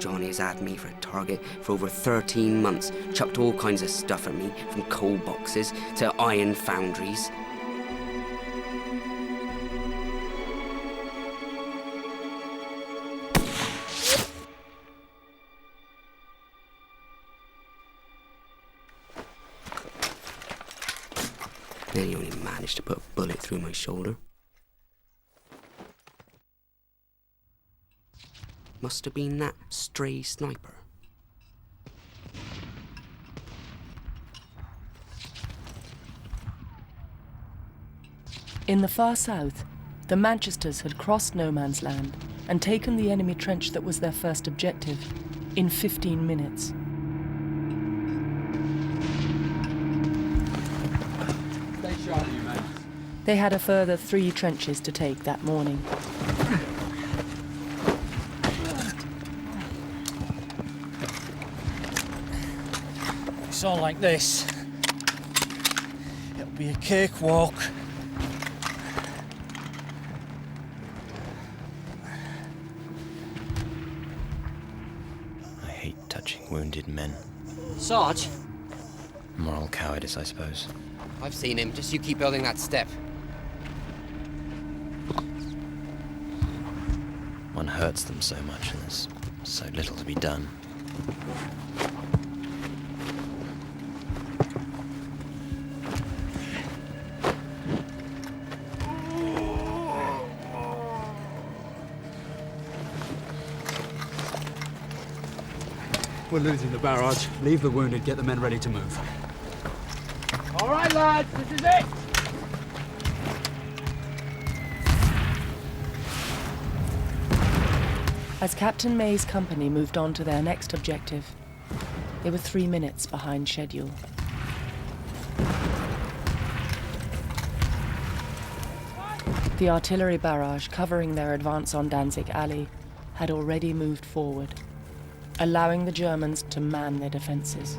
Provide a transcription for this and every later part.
Johnny has had me for a target for over 13 months, chucked all kinds of stuff at me, from coal boxes to iron foundries. Then he only managed to put a bullet through my shoulder. Must have been that stray sniper. In the far south, the Manchesters had crossed no man's land and taken the enemy trench that was their first objective in 15 minutes. They had a further 3 trenches to take that morning. It's all like this. It'll be a cakewalk. I hate touching wounded men. Sarge? Moral cowardice, I suppose. I've seen him. Just you keep building that step. One hurts them so much and there's so little to be done. We're losing the barrage. Leave the wounded, get the men ready to move. All right, lads, this is it! As Captain May's company moved on to their next objective, they were 3 minutes behind schedule. The artillery barrage covering their advance on Danzig Alley had already moved forward, allowing the Germans to man their defences.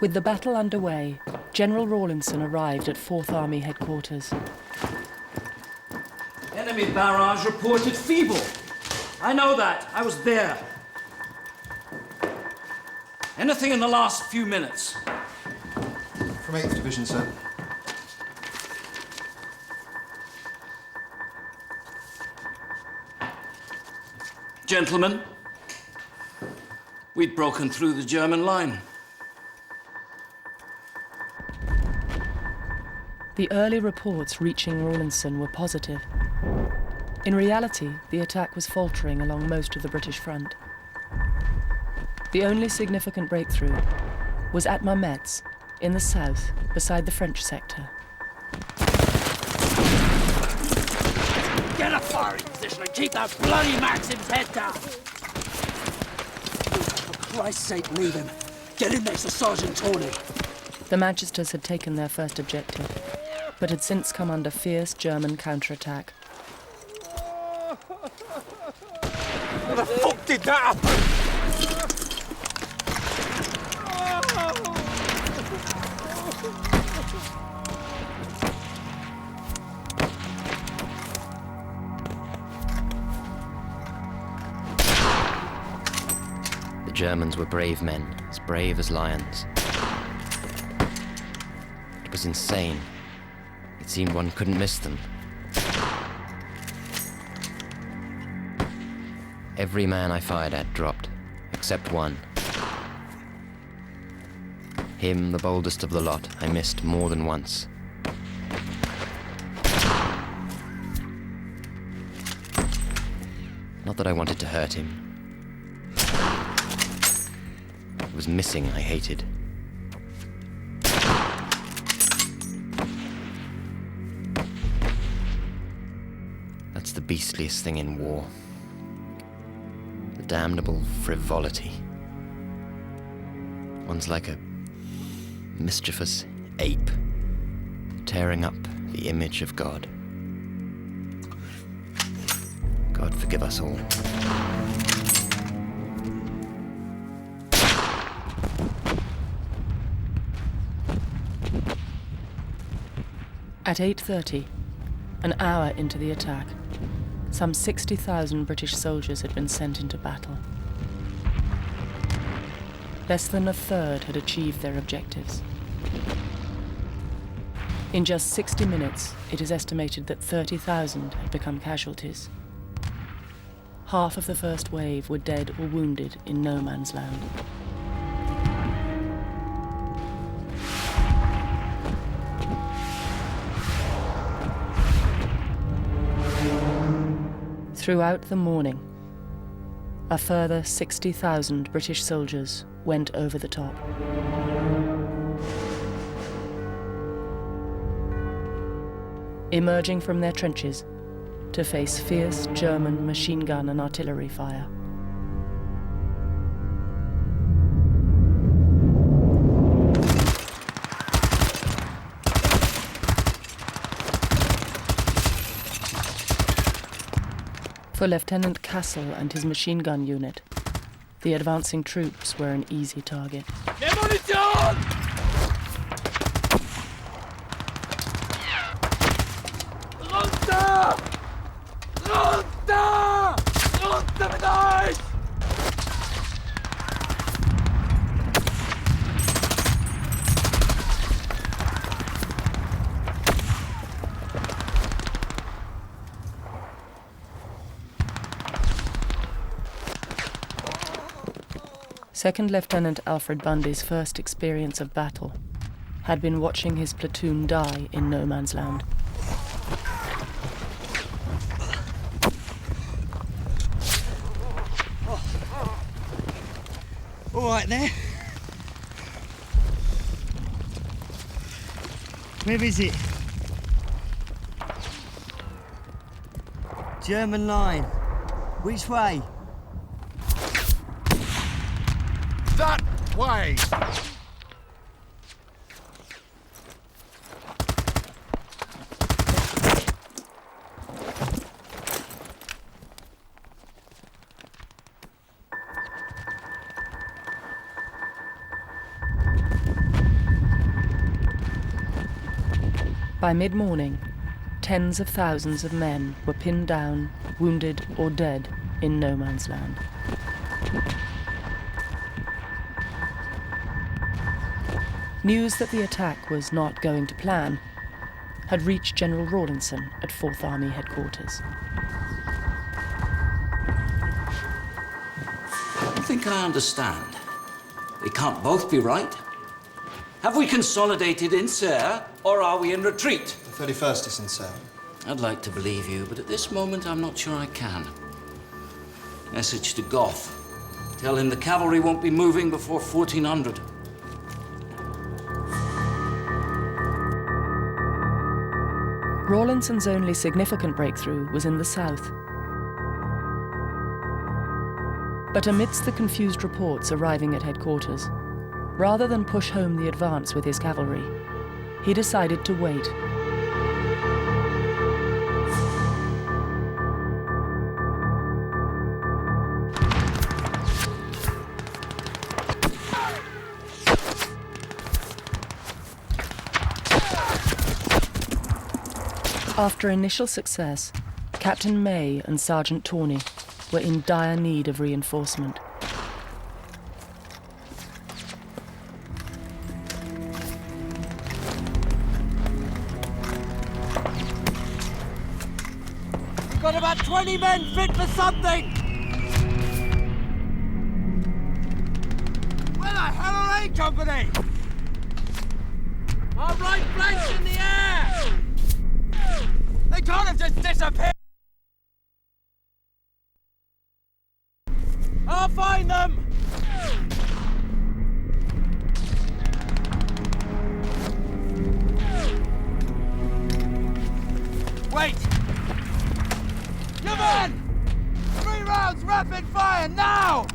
With the battle underway, General Rawlinson arrived at 4th Army headquarters. Enemy barrage reported feeble. I know that. I was there. Anything in the last few minutes? From 8th Division, sir. Gentlemen, we'd broken through the German line. The early reports reaching Rawlinson were positive. In reality, the attack was faltering along most of the British front. The only significant breakthrough was at Mametz, in the south, beside the French sector. Get a firing position and keep that bloody Maxim's head down! For Christ's sake, leave him. Get him next to Sergeant Tony. The Manchesters had taken their first objective, but had since come under fierce German counterattack. What the fuck did that happen? The Germans were brave men, as brave as lions. It was insane. It seemed one couldn't miss them. Every man I fired at dropped, except one. Him, the boldest of the lot, I missed more than once. Not that I wanted to hurt him. It was missing I hated. That's the beastliest thing in war. The damnable frivolity. One's like a mischievous ape, tearing up the image of God. God forgive us all. At 8:30, an hour into the attack, some 60,000 British soldiers had been sent into battle. Less than a third had achieved their objectives. In just 60 minutes, it is estimated that 30,000 had become casualties. Half of the first wave were dead or wounded in no man's land. Throughout the morning, a further 60,000 British soldiers went over the top. Emerging from their trenches to face fierce German machine gun and artillery fire. For Lieutenant Cassel and his machine gun unit, the advancing troops were an easy target. Runter! Runter! Runter mit euch! Second Lieutenant Alfred Bundy's first experience of battle had been watching his platoon die in no man's land. All right there. Where is it? German line. Which way? That way! By mid-morning, tens of thousands of men were pinned down, wounded or dead in no man's land. News that the attack was not going to plan had reached General Rawlinson at 4th Army headquarters. I think I understand. They can't both be right. Have we consolidated in Serre, or are we in retreat? The 31st is in Somme. I'd like to believe you, but at this moment I'm not sure I can. Message to Goth. Tell him the cavalry won't be moving before 1400. Rawlinson's only significant breakthrough was in the south. But amidst the confused reports arriving at headquarters, rather than push home the advance with his cavalry, he decided to wait. After initial success, Captain May and Sergeant Tawney were in dire need of reinforcement. We've got about 20 men fit for something! Where the hell are A Company? Our right flank's in the air! They can't have just disappeared! I'll find them! Wait! Your men! 3 rounds rapid fire now!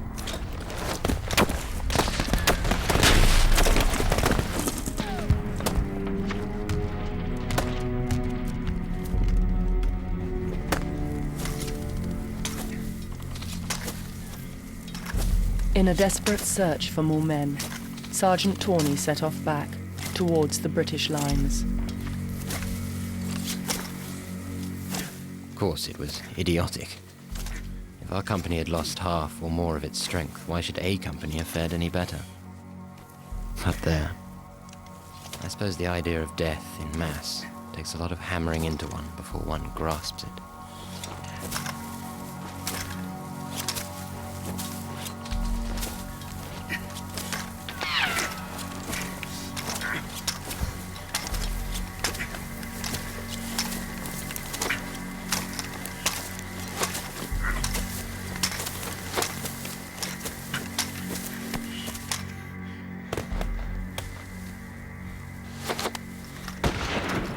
In a desperate search for more men, Sergeant Tawney set off back towards the British lines. Of course, it was idiotic. If our company had lost half or more of its strength, why should A Company have fared any better? But there. I suppose the idea of death in mass takes a lot of hammering into one before one grasps it.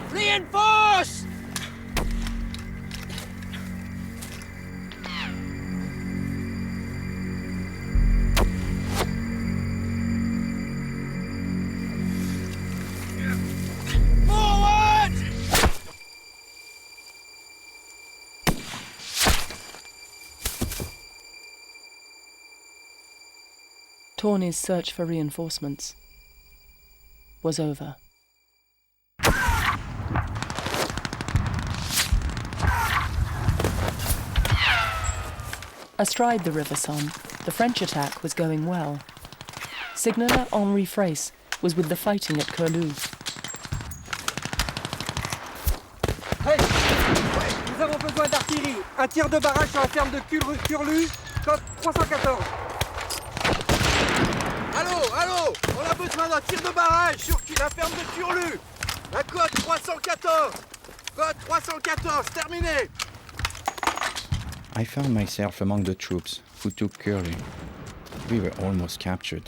Reinforce! Forward! Tawney's search for reinforcements was over. Astride the River Somme, the French attack was going well. Signaller Henri Fraisse was with the fighting at Curlou. Hey! Nous avons besoin d'artillerie. Un tir de barrage sur la ferme de Curlou, code 314. Allô, on a besoin d'un tir de barrage sur la ferme de Curlou. La code 314. Code 314, terminé. I found myself among the troops who took Curlou. We were almost captured.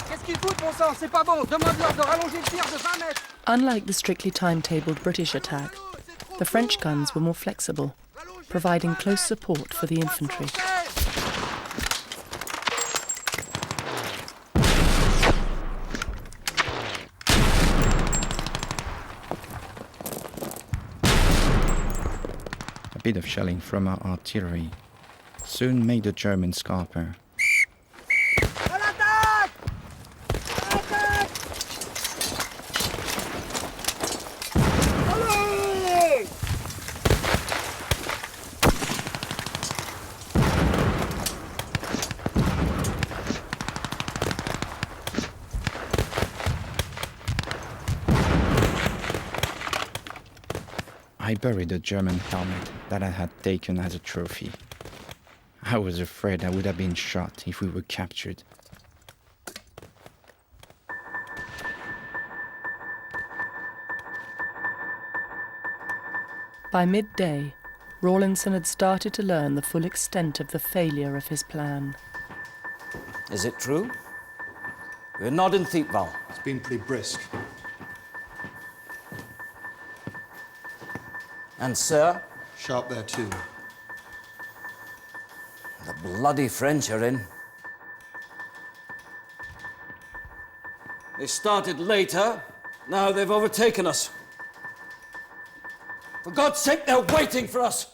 Qu'est-ce qu'ils foutent, mon sang? C'est pas bon. Demande-leur de rallonger le tir de 20 mètres. Unlike the strictly timetabled British attack, the French guns were more flexible, providing close support for the infantry. A bit of shelling from our artillery soon made the Germans scamper. I buried the German helmet that I had taken as a trophy. I was afraid I would have been shot if we were captured. By midday, Rawlinson had started to learn the full extent of the failure of his plan. Is it true? We're not in Thiepval. It's been pretty brisk. And, sir, Sharp there too. the bloody French are in. They started later. Now they've overtaken us. For God's sake, they're waiting for us.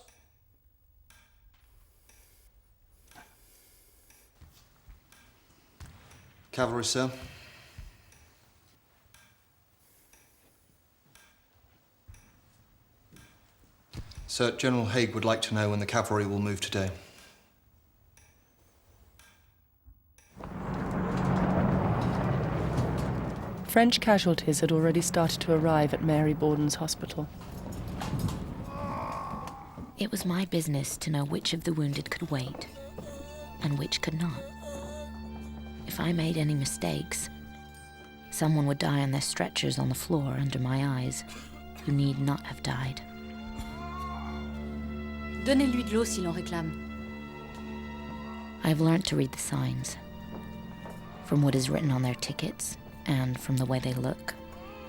Cavalry, sir. Sir, General Haig would like to know when the cavalry will move today. French casualties had already started to arrive at Mary Borden's hospital. It was my business to know which of the wounded could wait and which could not. If I made any mistakes, someone would die on their stretchers on the floor under my eyes who need not have died. Donnez-lui de l'eau s'il en réclame. I've learned to read the signs, from what is written on their tickets, and from the way they look,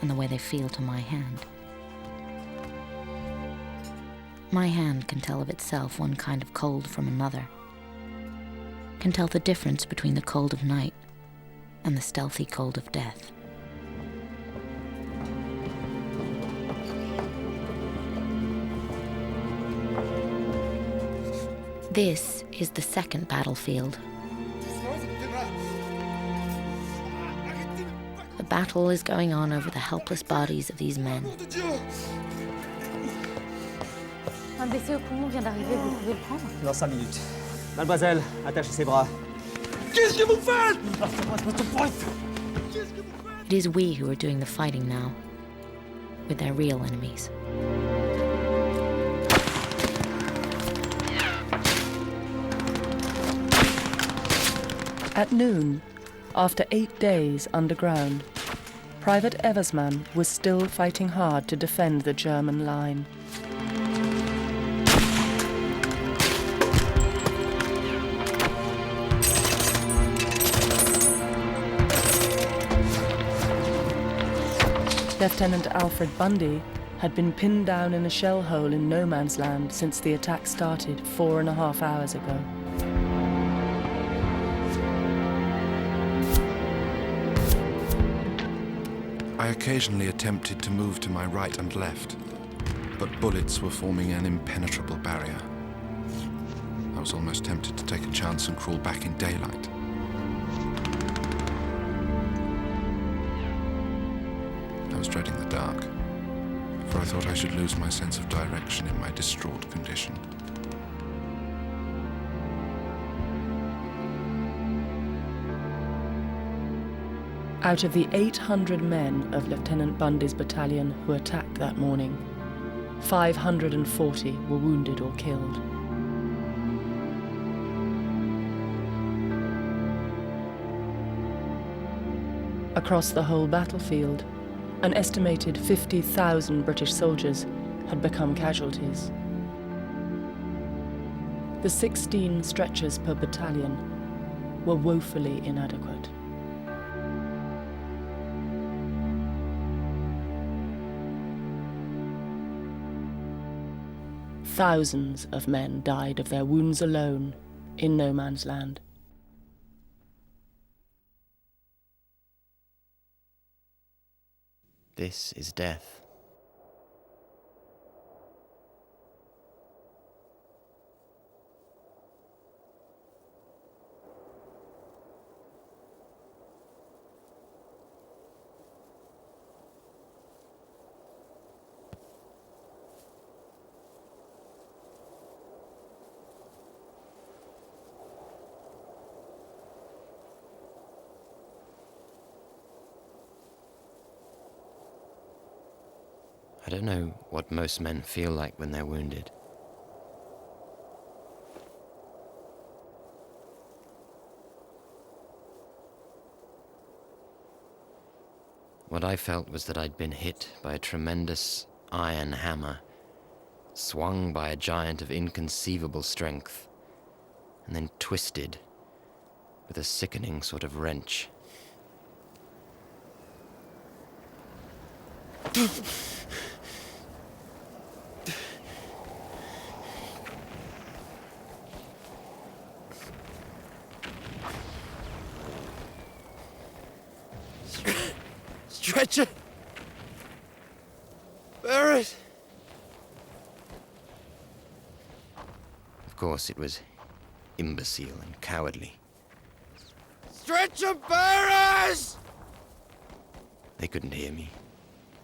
and the way they feel to my hand. My hand can tell of itself one kind of cold from another, can tell the difference between the cold of night and the stealthy cold of death. This is the second battlefield. The battle is going on over the helpless bodies of these men. Un blessé au poumon vient d'arriver, vous pouvez le prendre? Dans 5 minutes. Mademoiselle, attachez ses bras. Qu'est-ce que vous faites? It is we who are doing the fighting now, with their real enemies. At noon, after 8 days underground, Private Eversman was still fighting hard to defend the German line. Lieutenant Alfred Bundy had been pinned down in a shell hole in no man's land since the attack started 4.5 hours ago. I occasionally attempted to move to my right and left, but bullets were forming an impenetrable barrier. I was almost tempted to take a chance and crawl back in daylight. I was dreading the dark, for I thought I should lose my sense of direction in my distraught condition. Out of the 800 men of Lieutenant Bundy's battalion who attacked that morning, 540 were wounded or killed. Across the whole battlefield, an estimated 50,000 British soldiers had become casualties. The 16 stretchers per battalion were woefully inadequate. Thousands of men died of their wounds alone in no man's land. This is death. I don't know what most men feel like when they're wounded. What I felt was that I'd been hit by a tremendous iron hammer, swung by a giant of inconceivable strength, and then twisted with a sickening sort of wrench. Stretcher! Barrett! Of course, it was imbecile and cowardly. Stretcher bearers! They couldn't hear me,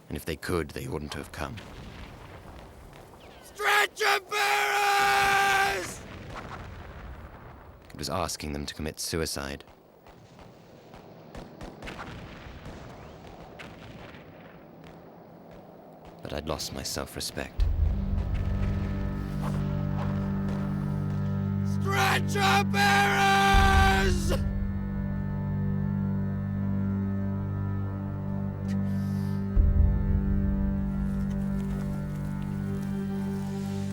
and if they could, they wouldn't have come. Stretcher bearers! It was asking them to commit suicide. But I'd lost my self-respect. Stretcher bearers!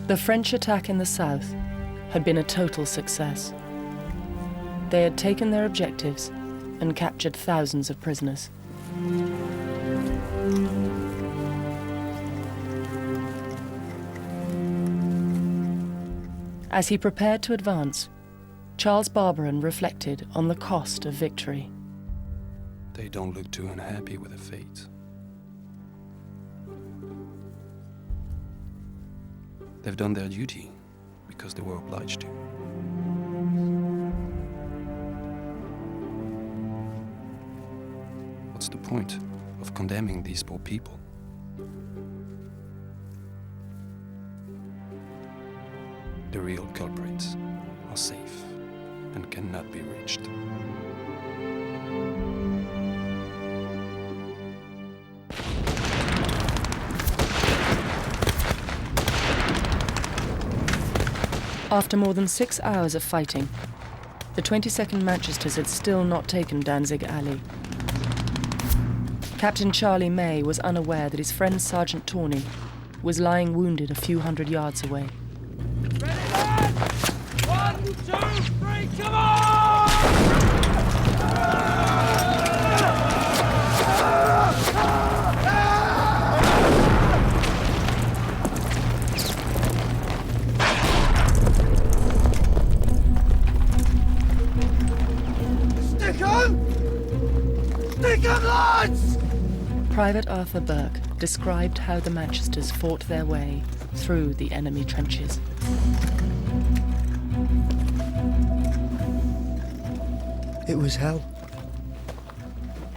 The French attack in the south had been a total success. They had taken their objectives and captured thousands of prisoners. As he prepared to advance, Charles Barbarin reflected on the cost of victory. They don't look too unhappy with the fate. They've done their duty because they were obliged to. what's the point of condemning these poor people? The real culprits are safe and cannot be reached. After more than 6 hours of fighting, the 22nd Manchesters had still not taken Danzig Alley. Captain Charlie May was unaware that his friend Sergeant Tawney was lying wounded a few hundred yards away. Ready, lads? 1, 2, 3, come on! Stick 'em! Stick 'em, lads! Private Arthur Burke described how the Manchesters fought their way through the enemy trenches. It was hell.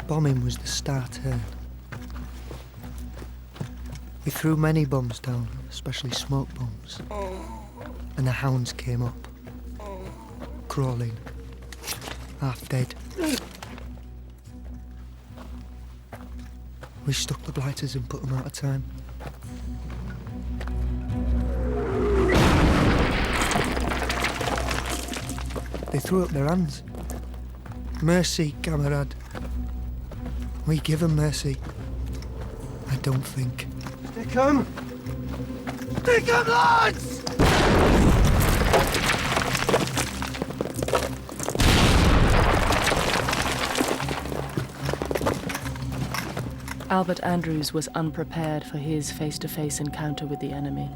Bombing was the start here. We threw many bombs down, especially smoke bombs. And the hounds came up, crawling, half dead. We stuck the blighters and put them out of time. They threw up their hands. Mercy, camarade. We give them mercy. I don't think. Stick 'em! Stick 'em, lads! Albert Andrews was unprepared for his face-to-face encounter with the enemy.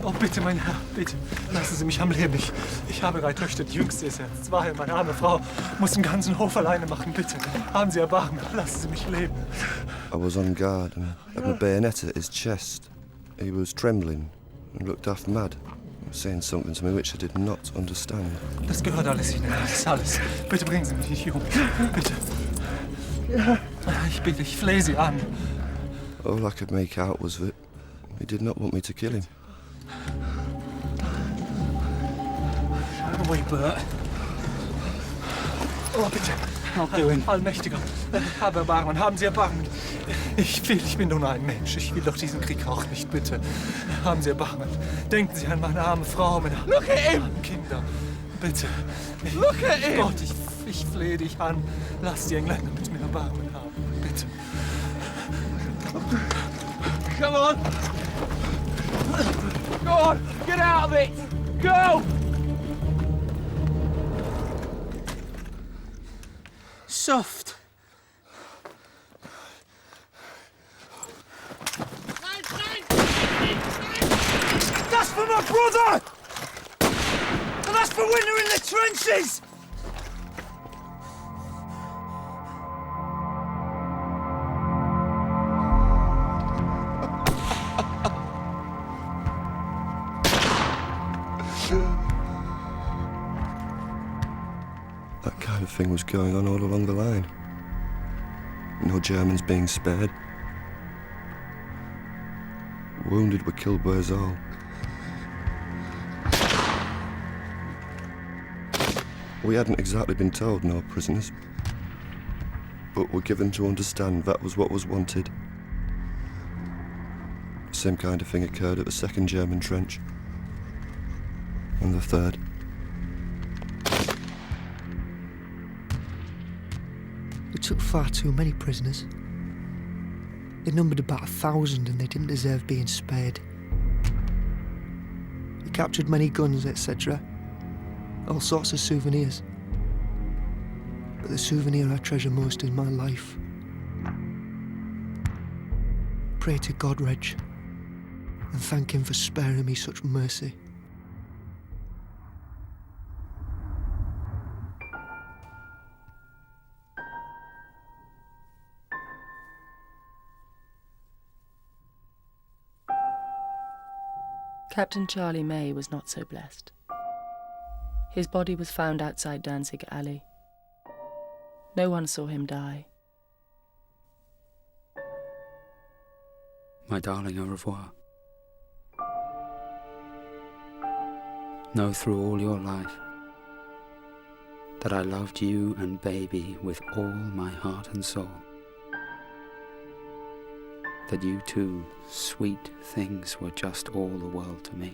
Oh, bitte, mein Herr, bitte, lassen Sie mich am Leben. Ich habe 3 Töchter, die jüngste ist jetzt 2. Meine arme Frau muss den ganzen Hof alleine machen, bitte. Haben Sie Erbarmen, lassen Sie mich leben. I was on guard and had my bayonet at his chest. He was trembling and looked half mad, saying something to me which I did not understand. Das gehört alles Ihnen, das ist alles. Bitte bringen Sie mich nicht um, bitte. Ich bitte, ich flehe Sie an. All I could make out was that he did not want me to kill him. Away, Bert. Oh, bitte. Allmächtiger, habe Erbarmen, haben Sie Erbarmen. Ich bin doch nur ein Mensch. Ich will doch diesen Krieg auch nicht, bitte. Haben Sie Erbarmen. Denken Sie an meine arme Frau, meine armen Kinder. Bitte. Look at him! Gott, ich flehe dich an. Lass die Engländer mit mir Erbarmen haben. Bitte. Come on! Go on! Get out of it! Go! Soft. That's for my brother! And that's for when you're in the trenches! That kind of thing was going on all along the line. No Germans being spared. Wounded were killed by us all. We hadn't exactly been told no prisoners, but were given to understand that was what was wanted. The same kind of thing occurred at the 2nd German trench, and the 3rd. We took far too many prisoners. They numbered about 1,000 and they didn't deserve being spared. We captured many guns, etc. All sorts of souvenirs. But the souvenir I treasure most is my life. Pray to God, Reg, and thank him for sparing me such mercy. Captain Charlie May was not so blessed. His body was found outside Danzig Alley. No one saw him die. My darling, au revoir. Know through all your life that I loved you and baby with all my heart and soul. That you two sweet things were just all the world to me.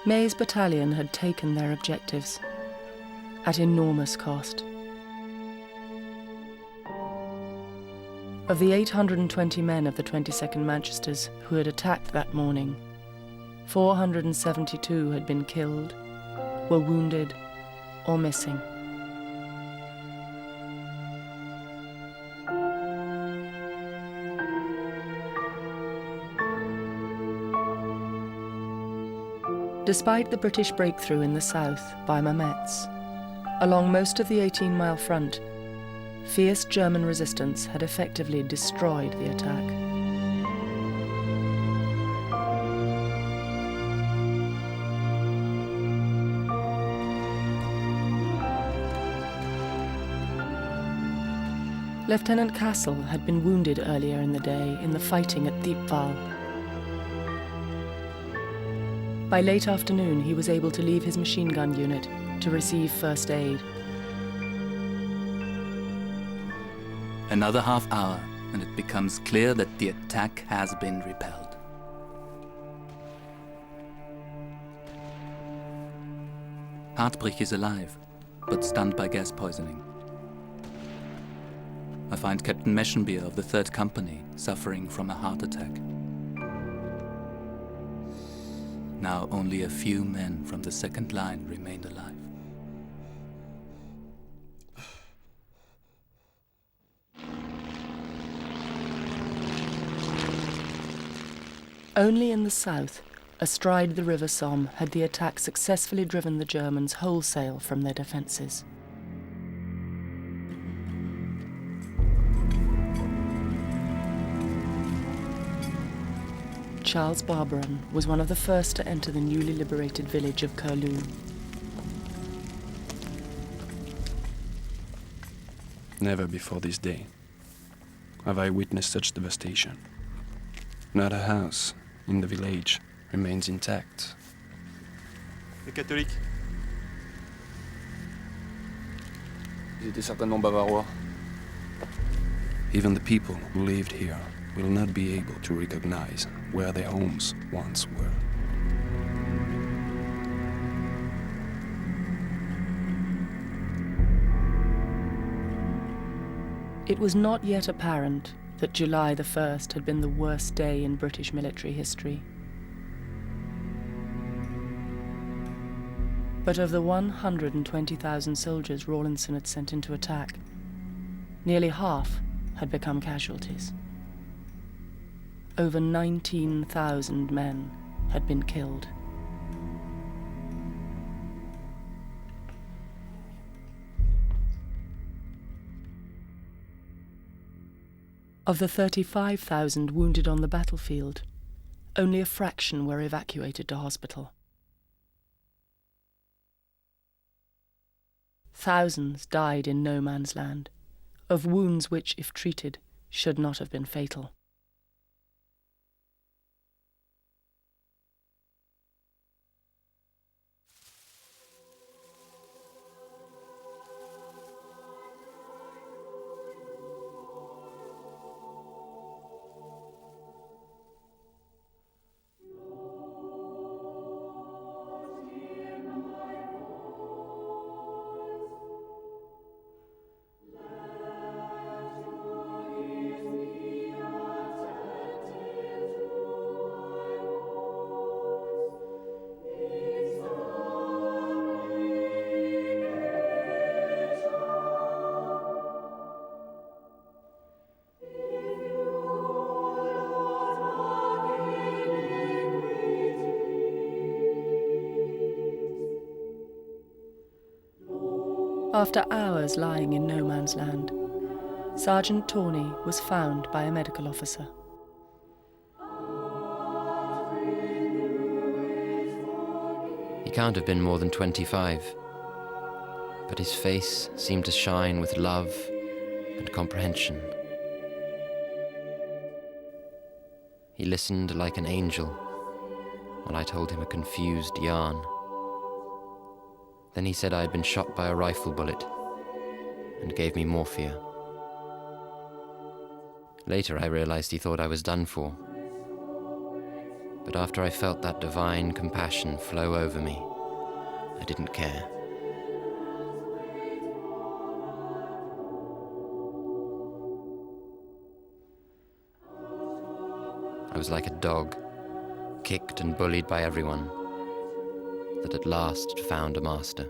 May's battalion had taken their objectives at enormous cost. Of the 820 men of the 22nd Manchesters who had attacked that morning, 472 had been killed, were wounded, or missing. Despite the British breakthrough in the south by Mametz, along most of the 18-mile front, fierce German resistance had effectively destroyed the attack. Lieutenant Kassel had been wounded earlier in the day in the fighting at Diepwal. By late afternoon, he was able to leave his machine gun unit to receive first aid. Another half hour, and it becomes clear that the attack has been repelled. Hartbrich is alive, but stunned by gas poisoning. I find Captain Meschenbier of the 3rd Company suffering from a heart attack. Now only a few men from the 2nd line remained alive. Only in the south, astride the River Somme, had the attack successfully driven the Germans wholesale from their defences. Charles Barbarin was one of the first to enter the newly liberated village of Kowloon. Never before this day have I witnessed such devastation. Not a house in the village remains intact. Les catholiques. Ils étaient certainement bavarois. Even the people who lived here will not be able to recognize where their homes once were. It was not yet apparent that July the 1st had been the worst day in British military history. But of the 120,000 soldiers Rawlinson had sent into attack, nearly half had become casualties. Over 19,000 men had been killed. Of the 35,000 wounded on the battlefield, only a fraction were evacuated to hospital. Thousands died in no man's land, of wounds which, if treated, should not have been fatal. After hours lying in no man's land, Sergeant Tawney was found by a medical officer. He can't have been more than 25, but his face seemed to shine with love and comprehension. He listened like an angel while I told him a confused yarn. Then he said I had been shot by a rifle bullet and gave me morphia. Later I realized he thought I was done for. But after I felt that divine compassion flow over me, I didn't care. I was like a dog, kicked and bullied by everyone, that at last had found a master.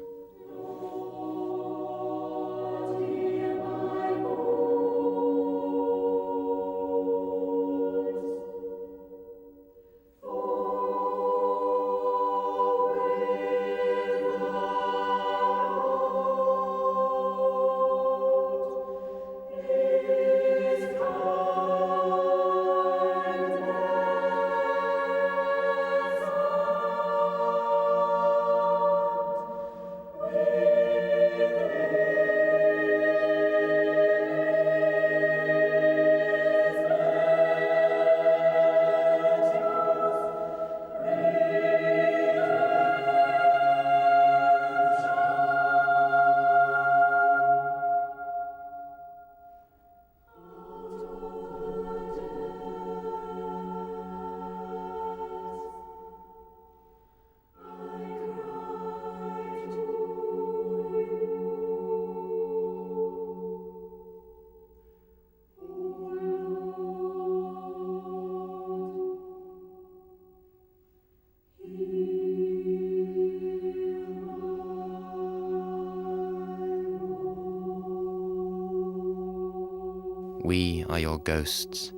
We are your ghosts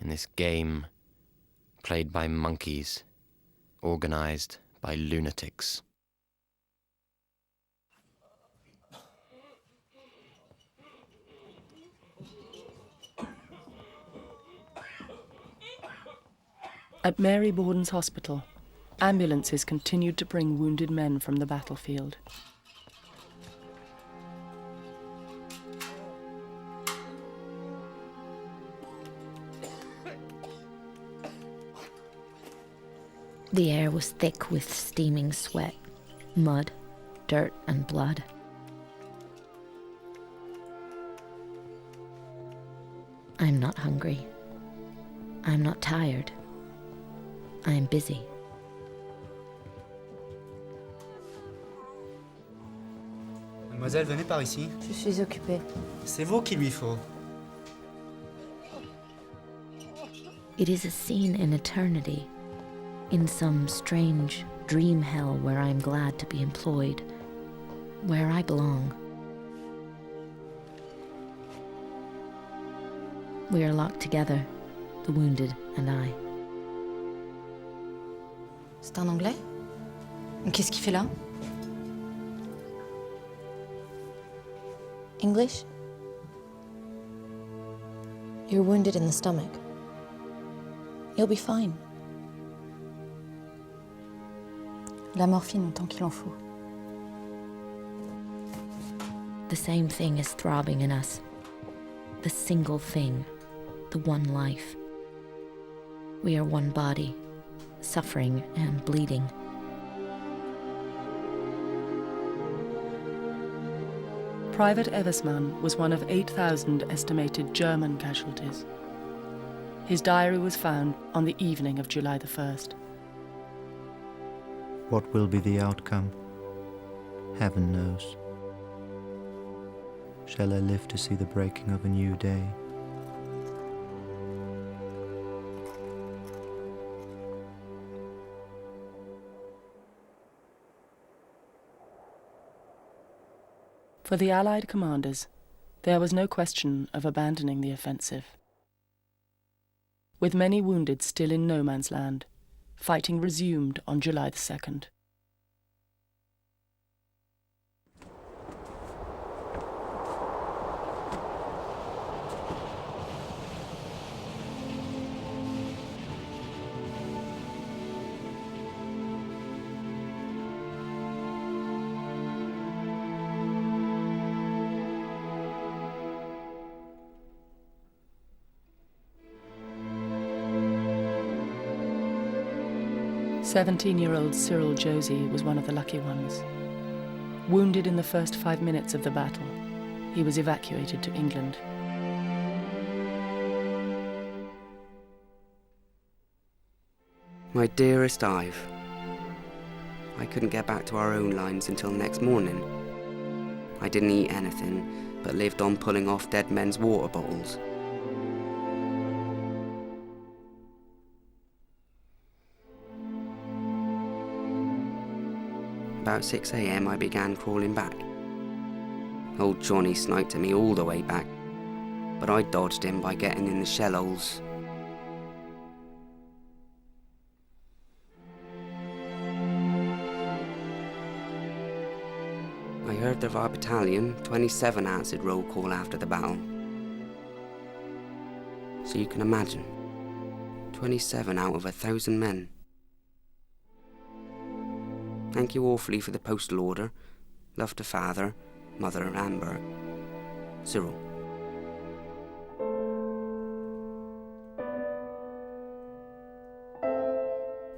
in this game played by monkeys, organized by lunatics. At Mary Borden's hospital, ambulances continued to bring wounded men from the battlefield. The air was thick with steaming sweat, mud, dirt, and blood. I'm not hungry. I'm not tired. I'm busy. Mademoiselle, venez par ici. Je suis occupée. C'est vous qu'il lui faut. It is a scene in eternity, in some strange dream hell where I'm glad to be employed, where I belong. We are locked together, the wounded and I. C'est un Anglais? Qu'est-ce qu'il fait là? English? You're wounded in the stomach. You'll be fine. La morphine autant qu'il en faut. The same thing is throbbing in us. The single thing, the one life. We are one body, suffering and bleeding. Private Eversmann was one of 8,000 estimated German casualties. His diary was found on the evening of July the 1st. What will be the outcome? Heaven knows. Shall I live to see the breaking of a new day? For the Allied commanders, there was no question of abandoning the offensive. With many wounded still in no man's land, fighting resumed on July the 2nd. 17-year-old Cyril Josie was one of the lucky ones. Wounded in the first 5 minutes of the battle, he was evacuated to England. My dearest Ive, I couldn't get back to our own lines until next morning. I didn't eat anything, but lived on pulling off dead men's water bottles. About 6 a.m. I began crawling back. Old Johnny sniped at me all the way back, but I dodged him by getting in the shell holes. I heard of our battalion, 27 answered roll call after the battle. So you can imagine, 27 out of 1,000 men. Thank you awfully for the postal order. Love to Father, Mother, Amber, Cyril.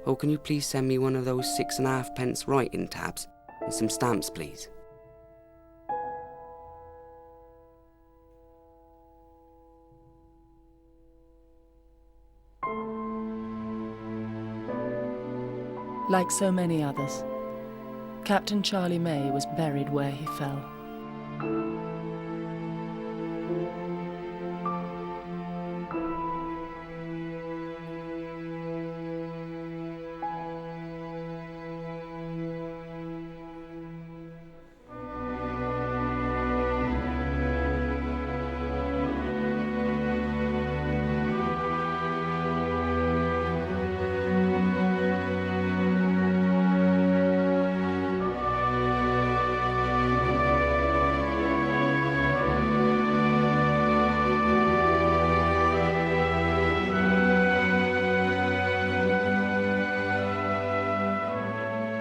Oh, can you please send me one of those 6.5 writing tabs and some stamps, please? Like so many others, Captain Charlie May was buried where he fell.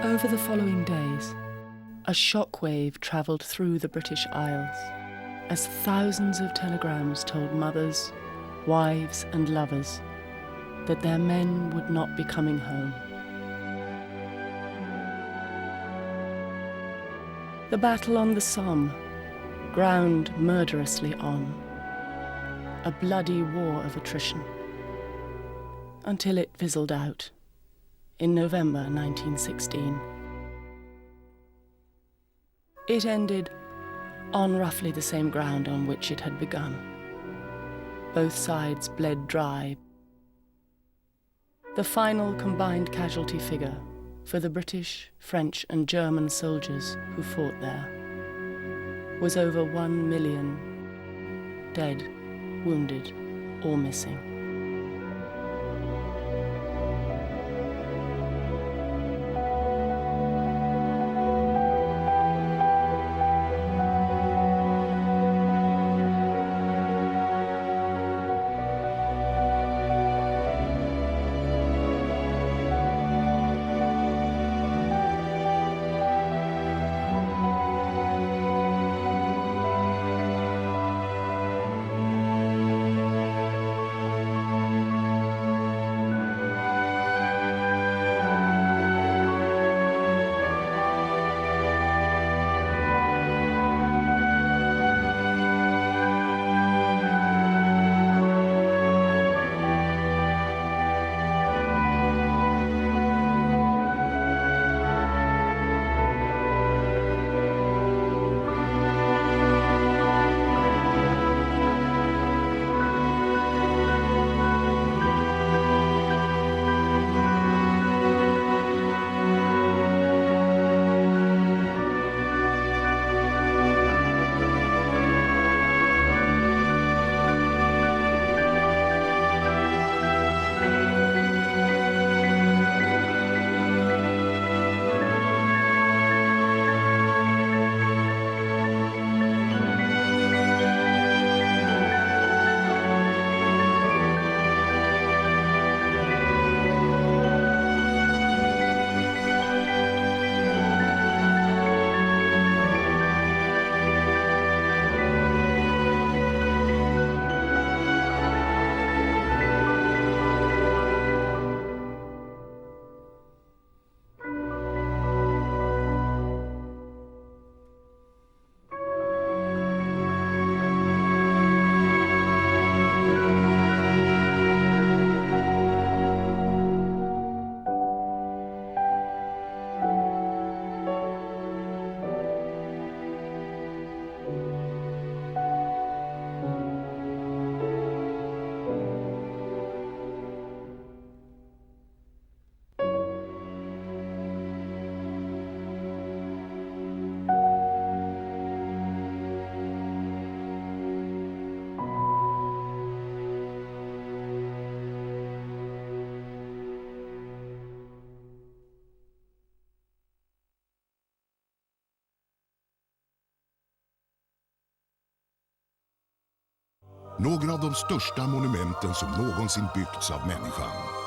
Over the following days, a shockwave travelled through the British Isles as thousands of telegrams told mothers, wives and lovers that their men would not be coming home. The battle on the Somme ground murderously on, a bloody war of attrition, until it fizzled out in November 1916. It ended on roughly the same ground on which it had begun. Both sides bled dry. The final combined casualty figure for the British, French and German soldiers who fought there was over 1 million dead, wounded or missing. Några av de största monumenten som någonsin byggts av människan.